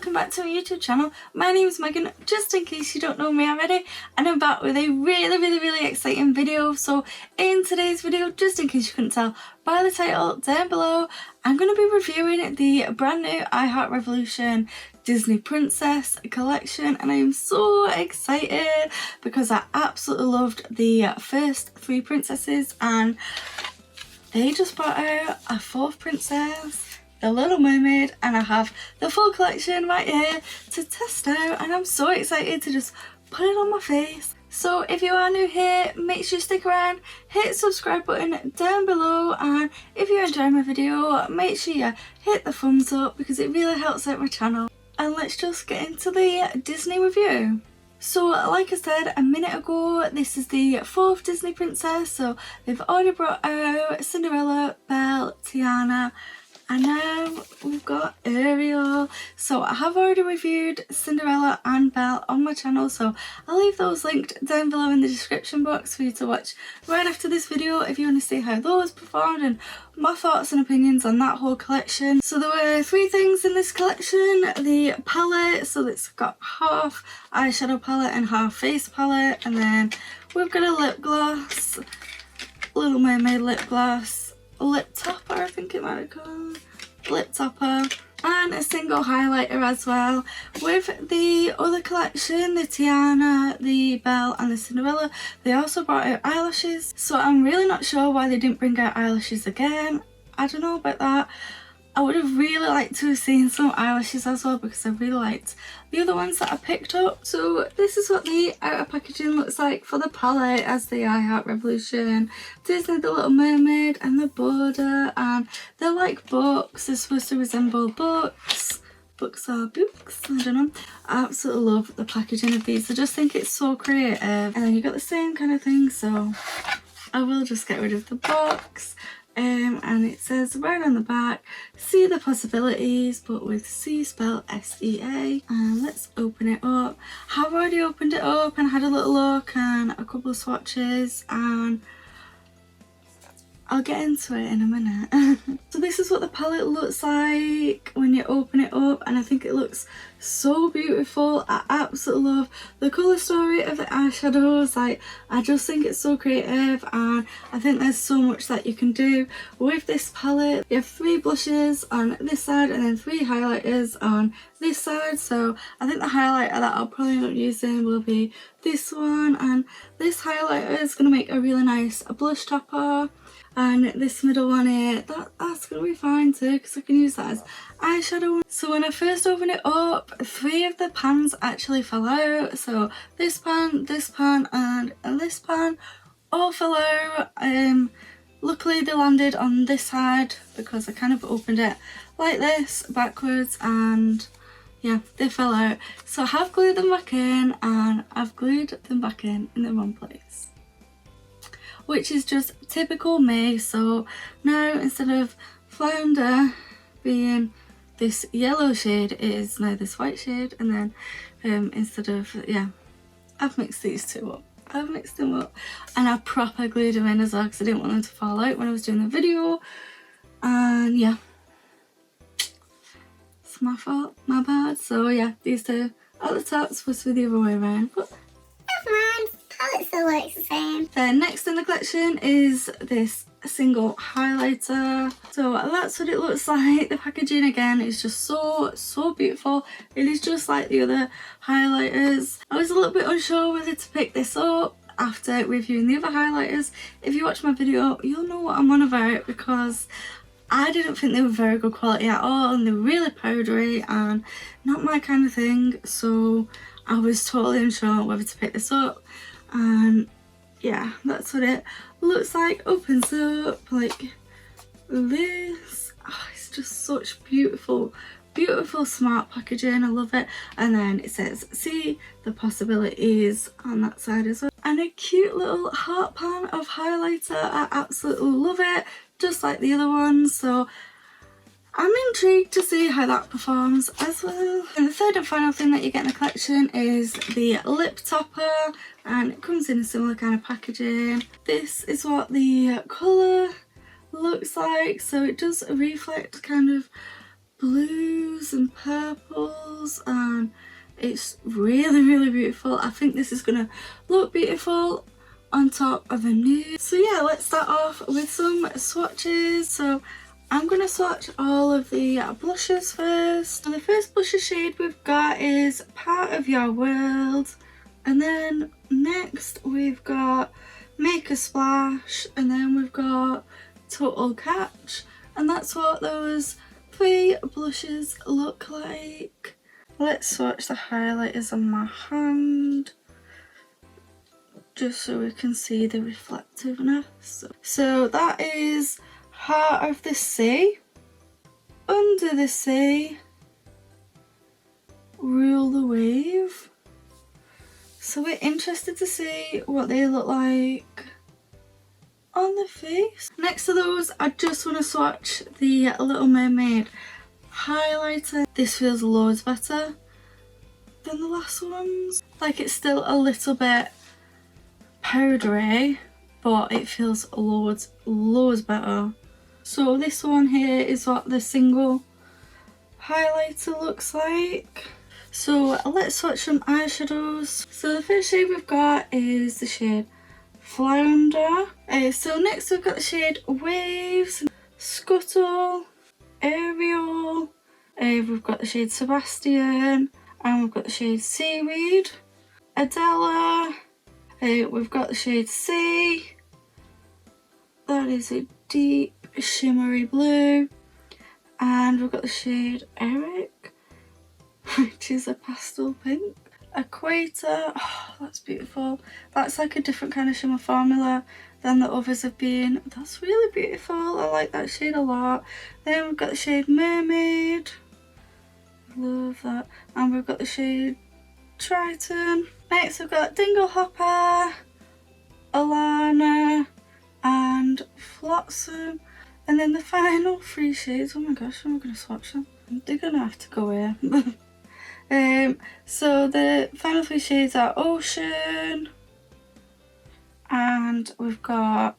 welcome back to my YouTube channel. My name is Megan, just in case you don't know me already, and I'm back with a really exciting video. So in today's video, just in case you couldn't tell by the title down below, I'm going to be reviewing the brand new I Heart Revolution Disney Princess collection, and I am so excited because I absolutely loved the first three princesses and they just brought out a fourth princess, the Little Mermaid, and I have the full collection right here to test out, and I'm so excited to just put it on my face. So if you are new here, make sure you stick around, hit the subscribe button down below, and if you enjoy my video, make sure you hit the thumbs up because it really helps out my channel. And let's just get into the Disney review. So like I said a minute ago, this is the fourth Disney princess, so they've already brought out Cinderella, Belle, Tiana, and now we've got Ariel. So I have already reviewed Cinderella and Belle on my channel, so I'll leave those linked down below in the description box for you to watch right after this video if you want to see how those performed and my thoughts and opinions on that whole collection. So there were three things in this collection: the palette, so it's got half eyeshadow palette and half face palette, and then we've got a lip gloss, Little Mermaid lip gloss, lip topper, I think it might be called, lip topper, and a single highlighter as well. With the other collection, the Tiana, the Belle and the Cinderella, they also brought out eyelashes, so I'm really not sure why they didn't bring out eyelashes again. I don't know about that. I would have really liked to have seen some eyelashes as well because I really liked the other ones that I picked up. So this is what the outer packaging looks like for the palette as the I Heart Revolution Disney, the Little Mermaid, and the border, and they're like books. They're supposed to resemble books. Books are books, I don't know. I absolutely love the packaging of these. I just think it's so creative. And then you got the same kind of thing, so I will just get rid of the box. And it says right on the back, see the possibilities, but with C spelled S-E-A. And let's open it up. I've already opened it up and had a little look and a couple of swatches, and I'll get into it in a minute. So this is what the palette looks like when you open it up, and I think it looks so beautiful. I absolutely love the colour story of the eyeshadows. Like, I just think it's so creative, and I think there's so much that you can do with this palette. You have three blushes on this side and then three highlighters on this side, so I think the highlighter that I'll probably end up using will be this one, and this highlighter is going to make a really nice blush topper. And this middle one here, that's going to be fine too because I can use that as eyeshadow. So when I first opened it up, three of the pans actually fell out. So this pan, and this pan all fell out. Luckily they landed on this side because I kind of opened it like this backwards, and yeah, they fell out. So I have glued them back in, and I've glued them back in the wrong place, which is just typical me. So now instead of flounder being this yellow shade, it is now this white shade, and then instead of, yeah, I've mixed these two up. I've mixed them up, and I proper glued them in as well because I didn't want them to fall out when I was doing the video. And yeah, it's my fault, my bad. So yeah, these two at the top, supposed to be the other way around, but never mind. Palette still looks the same. Then next in the collection is this single highlighter. So that's what it looks like. The packaging again is just so beautiful. It is just like the other highlighters. I was a little bit unsure whether to pick this up after reviewing the other highlighters. If you watch my video, you'll know what I'm on about because I didn't think they were very good quality at all, and they're really powdery and not my kind of thing. So I was totally unsure whether to pick this up. And yeah, that's what it looks like. Opens up like this. Oh, it's just such beautiful smart packaging. I love it. And then it says see the possibilities on that side as well, and a cute little heart pan of highlighter. I absolutely love it, just like the other ones. So I'm intrigued to see how that performs as well. And the third and final thing that you get in the collection is the lip topper, and it comes in a similar kind of packaging. This is what the colour looks like, so it does reflect kind of blues and purples, and it's really, really beautiful. I think this is gonna look beautiful on top of a nude. So yeah, let's start off with some swatches. So I'm gonna swatch all of the blushes first. So the first blusher shade we've got is Part of Your World, and then next we've got Make a Splash, and then we've got Total Catch, and that's what those 3 blushes look like. Let's swatch the highlighters on my hand just so we can see the reflectiveness. So that is Heart of the Sea, Under the Sea, Rule the Wave. So we're interested to see what they look like on the face. Next to those, I just want to swatch the Little Mermaid highlighter. This feels loads better than the last ones. Like, it's still a little bit powdery, but it feels loads better. So this one here is what the single highlighter looks like. So let's swatch some eyeshadows. So the first shade we've got is the shade Flounder. So next we've got the shade Waves, Scuttle, Ariel, we've got the shade Sebastian, and we've got the shade Seaweed, Adela, we've got the shade Sea, that is a deep shimmery blue, and we've got the shade Eric, which is a pastel pink. Equator, oh, that's beautiful. That's like a different kind of shimmer formula than the others have been. That's really beautiful. I like that shade a lot. Then we've got the shade Mermaid. Love that. And we've got the shade Triton. Next we've got Dingle Hopper, Alana, and Flotsam. And then the final 3 shades. Oh my gosh, I'm going to swatch them. They're going to have to go here. So the final 3 shades are Ocean, and we've got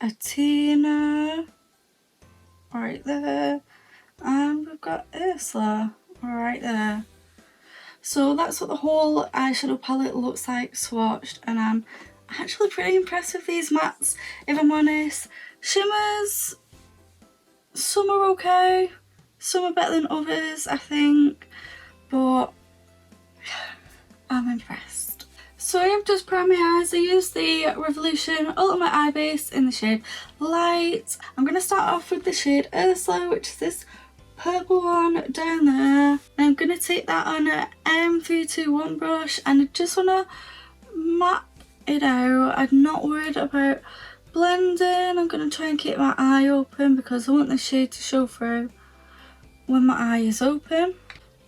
Athena right there, and we've got Ursula right there. So that's what the whole eyeshadow palette looks like swatched, and I'm actually pretty impressed with these mattes, if I'm honest. Shimmers, some are okay, some are better than others, I think. But I'm impressed. So I have just primed my eyes. I used the Revolution Ultimate Eye Base in the shade Light. I'm going to start off with the shade Ursula, which is this purple one down there. And I'm going to take that on an M321 brush, and I just want to map it out. I'm not worried about blending. I'm going to try and keep my eye open because I want the shade to show through when my eye is open.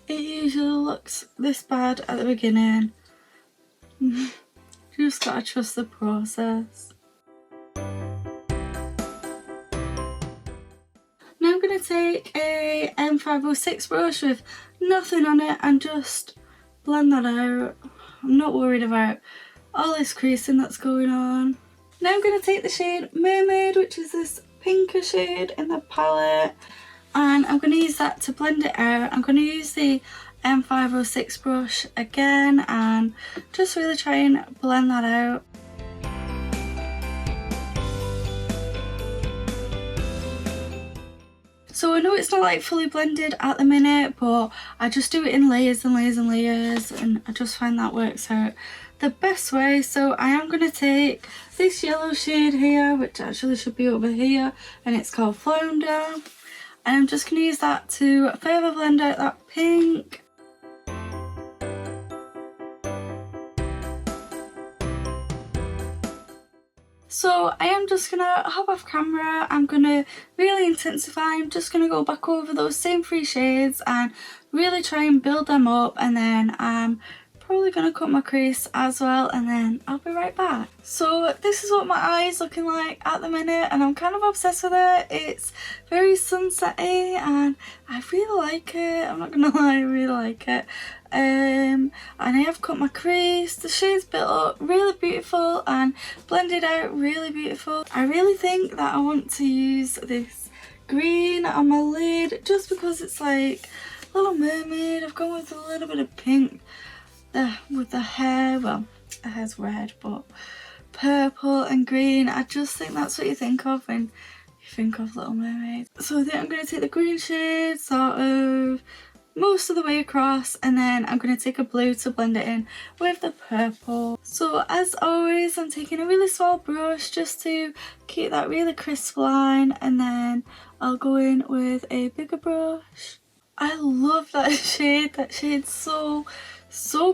It usually looks this bad at the beginning. You just gotta trust the process. Now I'm gonna take a M506 brush with nothing on it and just blend that out. I'm not worried about all this creasing that's going on. Now I'm gonna take the shade Mermaid, which is this pinker shade in the palette, and I'm going to use that to blend it out. I'm going to use the M506 brush again and just really try and blend that out. So I know it's not like fully blended at the minute, but I just do it in layers and layers and layers, and I just find that works out the best way. So I am going to take this yellow shade here, which actually should be over here, and it's called Flounder. And I'm just going to use that to further blend out that pink. So I am just going to hop off camera. I'm going to really intensify. I'm just going to go back over those same 3 shades and really try and build them up, and then I'm probably going to cut my crease as well, and then I'll be right back. So this is what my eye is looking like at the minute, and I'm kind of obsessed with it. It's very sunsetty and I really like it. I'm not gonna lie, I really like it. And I have cut my crease. The shade's built up really beautiful and blended out really beautiful. I really think that I want to use this green on my lid just because it's like Little Mermaid. I've gone with a little bit of pink with the hair. Well, the hair's red, but purple and green. I just think that's what you think of when you think of Little Mermaid. So I think I'm going to take the green shade sort of most of the way across, and then I'm going to take a blue to blend it in with the purple. So as always, I'm taking a really small brush just to keep that really crisp line, and then I'll go in with a bigger brush. I love that shade. That shade's so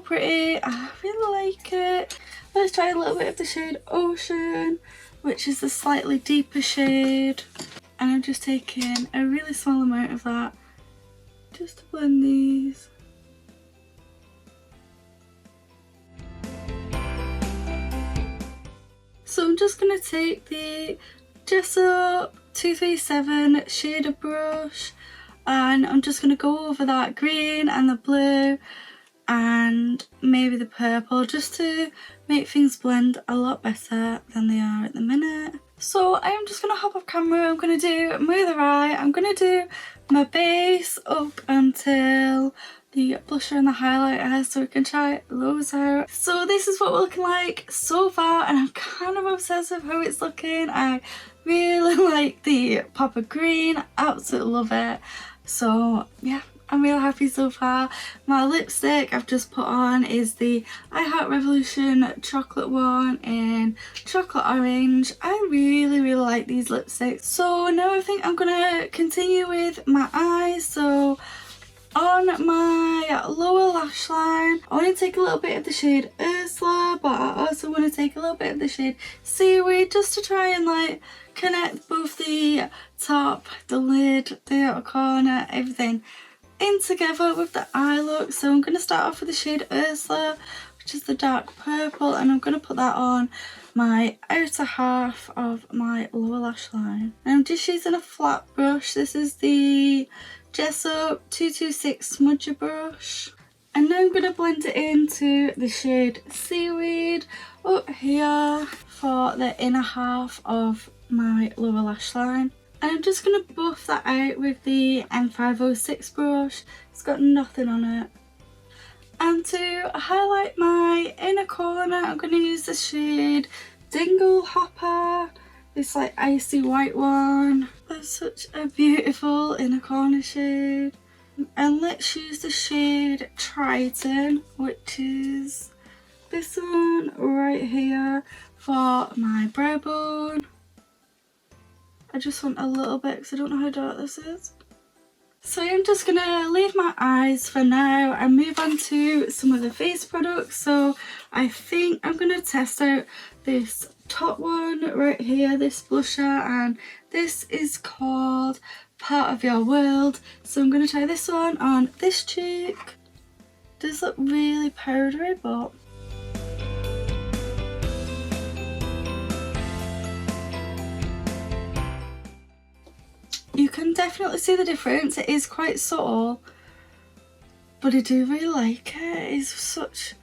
pretty. I really like it. Let's try a little bit of the shade Ocean, which is the slightly deeper shade, and I'm just taking a really small amount of that just to blend these. So I'm just going to take the Gesso 237 shader brush, and I'm just going to go over that green and the blue and maybe the purple, just to make things blend a lot better than they are at the minute. So I'm just going to hop off camera. I'm going to do my other eye. I'm going to do my base up until the blusher and the highlighter, so we can try those out. So this is what we're looking like so far, and I'm kind of obsessed with how it's looking. I really like the pop of green, absolutely love it. So yeah, I'm really happy so far. My lipstick I've just put on is the I Heart Revolution chocolate one in chocolate orange. I really like these lipsticks. So now I think I'm gonna continue with my eyes. So on my lower lash line, I want to take a little bit of the shade Ursula, but I also want to take a little bit of the shade Seaweed, just to try and like connect both the top, the lid, the outer corner, everything in together with the eye look. So I'm going to start off with the shade Ursula, which is the dark purple, and I'm going to put that on my outer half of my lower lash line. And I'm just using a flat brush. This is the Gesso 226 smudger brush. And now I'm going to blend it into the shade Seaweed up here for the inner half of my lower lash line. And I'm just going to buff that out with the M506 brush. It's got nothing on it. And to highlight my inner corner, I'm going to use the shade Dingle Hopper. This like icy white one. That's such a beautiful inner corner shade. And let's use the shade Triton, which is this one right here for my brow bone. I just want a little bit because I don't know how dark this is. So I'm just going to leave my eyes for now and move on to some of the face products. So I think I'm going to test out this top one right here, this blusher, and this is called Part of Your World. So I'm going to try this one on this cheek. It does look really powdery, but you can definitely see the difference. It is quite subtle, but I do really like it. It's such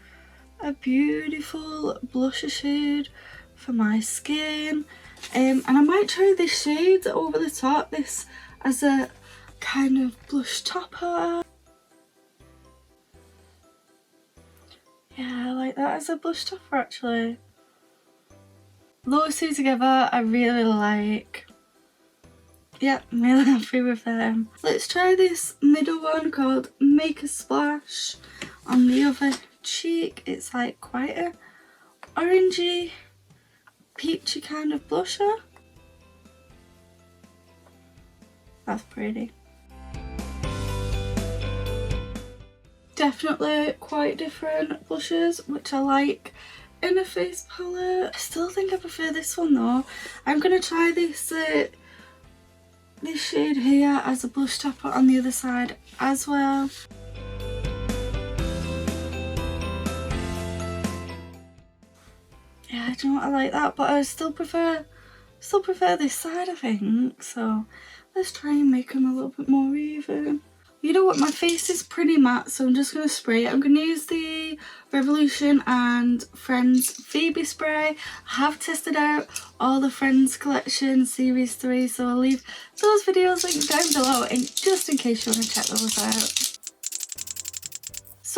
a beautiful blusher shade for my skin. And I might try this shade over the top, this as a kind of blush topper. Yeah, I like that as a blush topper actually. Those two together I really like. Yeah, I'm really happy with them. Let's try this middle one called Make a Splash on the other cheek. It's like quite a orangey, peachy kind of blusher. That's pretty. Definitely quite different blushes, which I like in a face palette. I still think I prefer this one though. I'm going to try this this shade here as a blush topper on the other side as well. Yeah, I don't know, I like that, but I still prefer this side I think. So let's try and make them a little bit more even. You know what, my face is pretty matte, so I'm just going to spray it. I'm going to use the Revolution and Friends Phoebe spray. I have tested out all the Friends collection series 3, so I'll leave those videos linked down below just in case you want to check those out.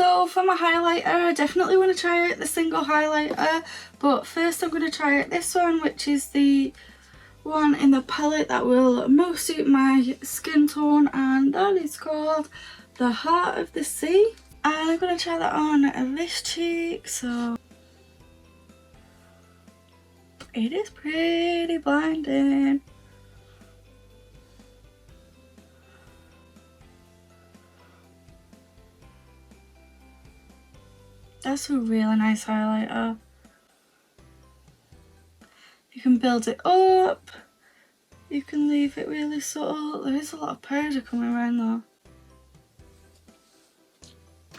So for my highlighter, I definitely want to try out the single highlighter, but first I'm going to try out this one, which is the one in the palette that will most suit my skin tone, and that is called the Heart of the Sea. And I'm going to try that on this cheek, so it is pretty blinding. That's a really nice highlighter. You can build it up, you can leave it really subtle. There is a lot of powder coming around though.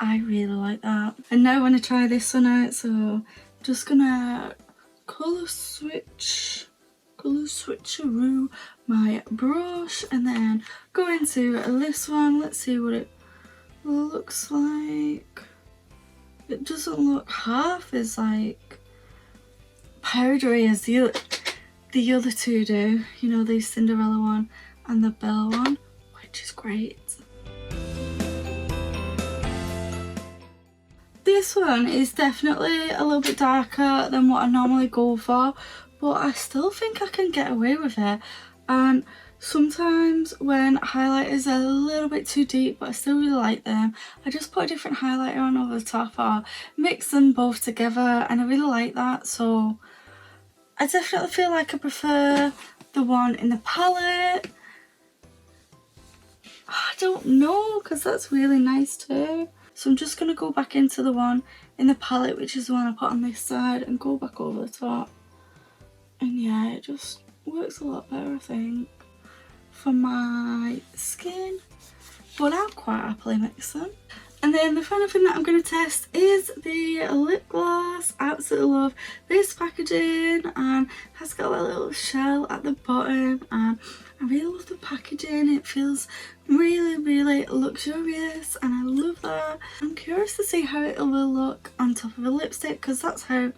I really like that. And now I want to try this one out, so I'm just gonna colour switcheroo my brush and then go into this one. Let's see what it looks like. It doesn't look half as like powdery as the other two do, you know, the Cinderella one and the Belle one, which is great. This one is definitely a little bit darker than what I normally go for, but I still think I can get away with it. And sometimes when highlighters are a little bit too deep but I still really like them, I just put a different highlighter on over the top or mix them both together, and I really like that. So I definitely feel like I prefer the one in the palette. I don't know, because that's really nice too. So I'm just going to go back into the one in the palette, which is the one I put on this side, and go back over the top. And yeah, it just works a lot better, I think, for my skin. But I'll quite happily mix them. And then the final thing that I'm going to test is the lip gloss. I absolutely love this packaging, and it has got a little shell at the bottom, and I really love the packaging. It feels really, really luxurious, and I love that. I'm curious to see how it will look on top of a lipstick, because that's how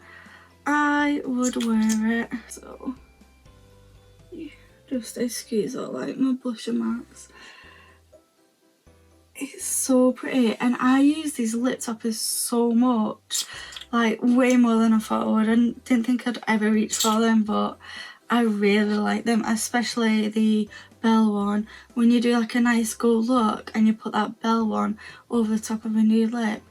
I would wear it. So yeah, just excuse all like my blusher marks. It's so pretty, and I use these lip toppers so much, like way more than I thought I would. I didn't think I'd ever reach for them, but I really like them, especially the Belle one. When you do like a nice gold look and you put that Belle one over the top of a nude lip,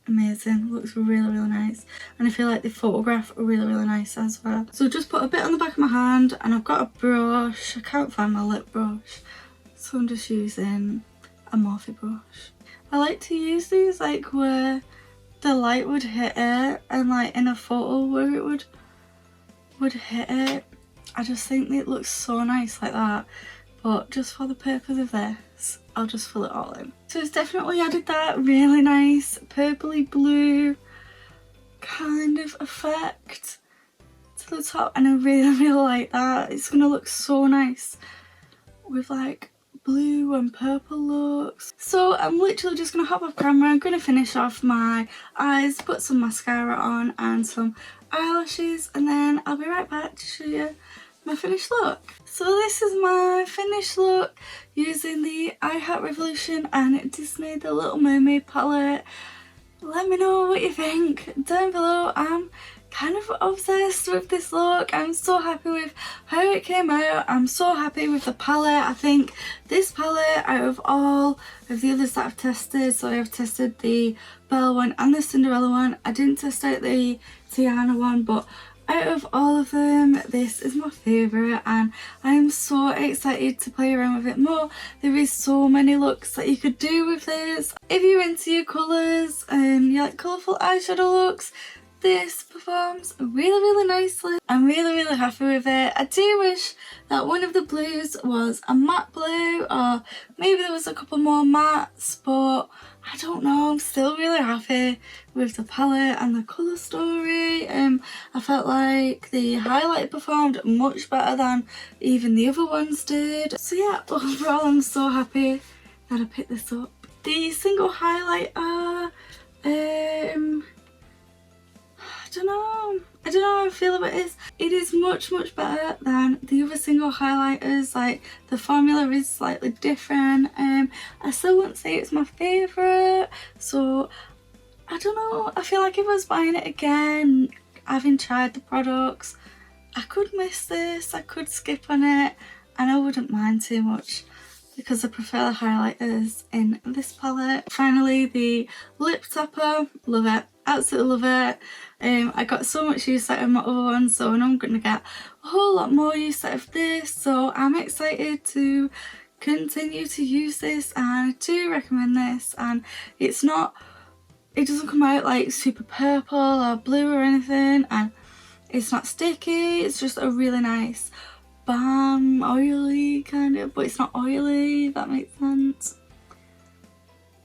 amazing, looks really, really nice. And I feel like the photograph are really, really nice as well. So just put a bit on the back of my hand, and I've got a brush. I can't find my lip brush, so I'm just using a Morphe brush. I like to use these like where the light would hit it, and like in a photo where it would hit it. I just think it looks so nice like that, but just for the purpose of this, I'll just fill it all in. So it's definitely added that really nice purpley blue kind of effect to the top, and I really, really like that. It's gonna look so nice with like blue and purple looks. So I'm literally just gonna hop off camera. I'm gonna finish off my eyes, put some mascara on and some eyelashes, and then I'll be right back to show you my finished look. So this is my finished look using the I Heart Revolution and Disney The Little Mermaid palette. Let me know what you think down below. I'm kind of obsessed with this look. I'm so happy with how it came out. I'm so happy with the palette. I think this palette, out of all of the others that I've tested, so I've tested the Belle one and the Cinderella one. I didn't test out the Tiana one, but out of all of them, this is my favourite, and I'm so excited to play around with it more. There is so many looks that you could do with this. If you're into your colours and you like colourful eyeshadow looks, this performs really, really nicely. I'm really, really happy with it. I do wish that one of the blues was a matte blue, or maybe there was a couple more mattes, but I don't know. I'm still really happy with the palette and the colour story. I felt like the highlight performed much better than even the other ones did. So yeah, overall I'm so happy that I picked this up. The single highlighter, I don't know how I feel about this. It is much better than the other single highlighters. Like, the formula is slightly different. I still wouldn't say it's my favourite, so I don't know. I feel like if I was buying it again, having tried the products, I could miss this, I could skip on it, and I wouldn't mind too much because I prefer the highlighters in this palette. Finally, the lip topper, love it, absolutely love it. I got so much use out of my other one, so I know I'm going to get a whole lot more use out of this, so I'm excited to continue to use this, and I do recommend this. And it doesn't come out like super purple or blue or anything, and it's not sticky. It's just a really nice balm, oily kind of, but it's not oily, if that makes sense.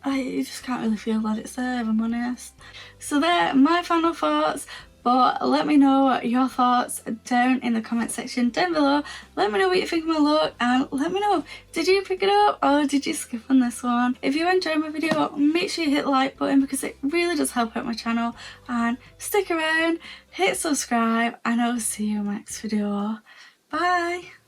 You just can't really feel that it's there, if I'm honest. So there are my final thoughts, but let me know your thoughts down in the comment section down below. Let me know what you think of my look, and let me know, did you pick it up or did you skip on this one? If you enjoyed my video, make sure you hit the like button because it really does help out my channel, and stick around, hit subscribe, and I'll see you in my next video. Bye!